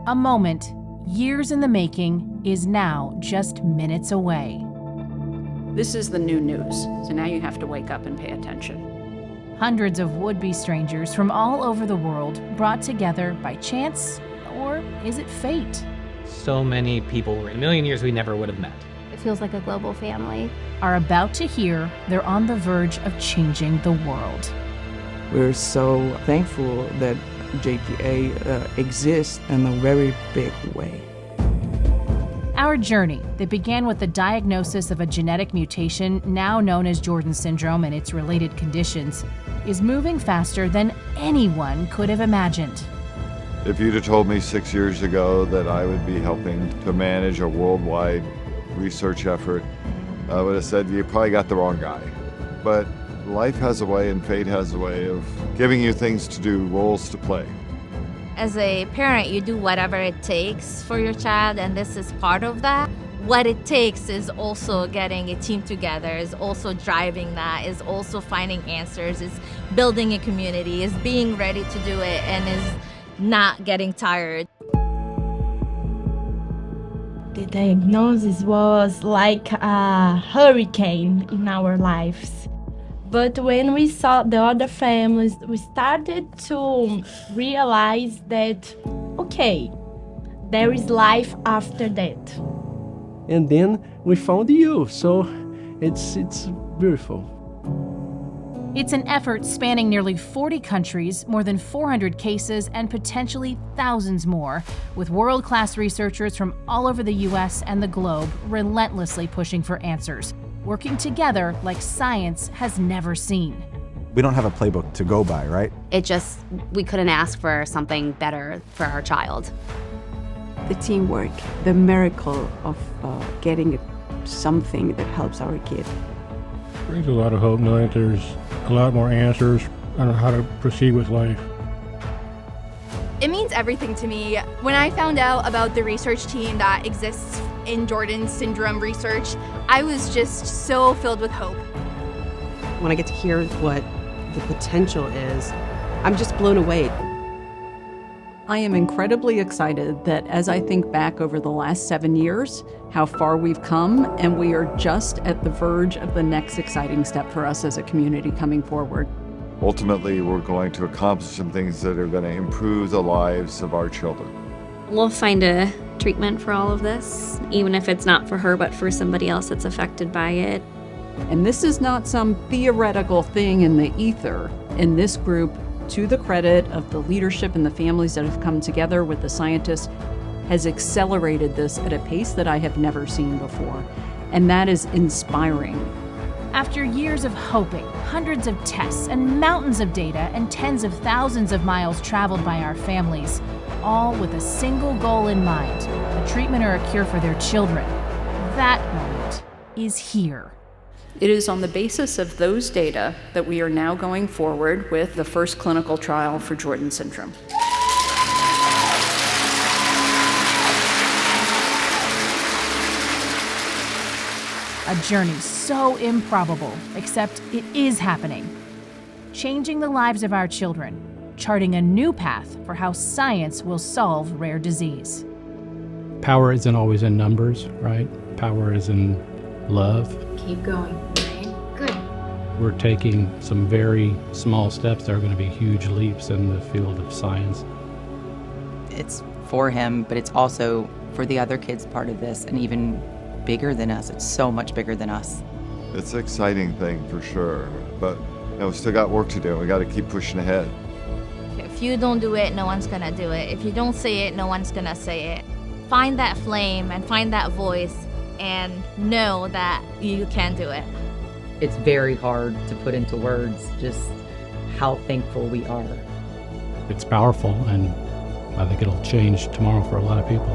A moment, years in the making, is now just minutes away. This is the new news, so now you have to wake up and pay attention. Hundreds of would-be strangers from all over the world brought together by chance, or is it fate? So many people, in a million years we never would have met. It feels like a global family. Are about to hear they're on the verge of changing the world. We're so thankful that JPA exists in a very big way. Our journey that began with the diagnosis of a genetic mutation now known as Jordan syndrome and its related conditions is moving faster than anyone could have imagined. If you'd have told me 6 years ago that I would be helping to manage a worldwide research effort, I would have said you probably got the wrong guy. But life has a way and fate has a way of giving you things to do, roles to play. As a parent, you do whatever it takes for your child, and this is part of that. What it takes is also getting a team together, is also driving that, is also finding answers, is building a community, is being ready to do it, and is not getting tired. The diagnosis was like a hurricane in our lives. But when we saw the other families, we started to realize that, okay, there is life after that. And then we found you, so it's beautiful. It's an effort spanning nearly 40 countries, more than 400 cases, and potentially thousands more, with world-class researchers from all over the U.S. and the globe relentlessly pushing for answers, working together like science has never seen. We don't have a playbook to go by, right? We couldn't ask for something better for our child. The teamwork, the miracle of getting something that helps our kid. Brings a lot of hope knowing that there's a lot more answers on how to proceed with life. It means everything to me. When I found out about the research team that exists in Jordan syndrome research, I was just so filled with hope. When I get to hear what the potential is, I'm just blown away. I am incredibly excited that as I think back over the last 7 years, how far we've come, and we are just at the verge of the next exciting step for us as a community coming forward. Ultimately, we're going to accomplish some things that are going to improve the lives of our children. We'll find a treatment for all of this, even if it's not for her, but for somebody else that's affected by it. And this is not some theoretical thing in the ether. In this group, to the credit of the leadership and the families that have come together with the scientists, has accelerated this at a pace that I have never seen before. And that is inspiring. After years of hoping, hundreds of tests, and mountains of data, and tens of thousands of miles traveled by our families, all with a single goal in mind, a treatment or a cure for their children, that moment is here. It is on the basis of those data that we are now going forward with the first clinical trial for Jordan syndrome. A journey so improbable, except it is happening. Changing the lives of our children, charting a new path for how science will solve rare disease. Power isn't always in numbers, right? Power is in love. Keep going, right? Good. We're taking some very small steps that are going to be huge leaps in the field of science. It's for him, but it's also for the other kids part of this, and even bigger than us. It's so much bigger than us. It's an exciting thing for sure, but we still got work to do. We got to keep pushing ahead. If you don't do it, no one's gonna do it. If you don't say it, no one's gonna say it. Find that flame and find that voice and know that you can do it. It's very hard to put into words just how thankful we are. It's powerful, and I think it'll change tomorrow for a lot of people.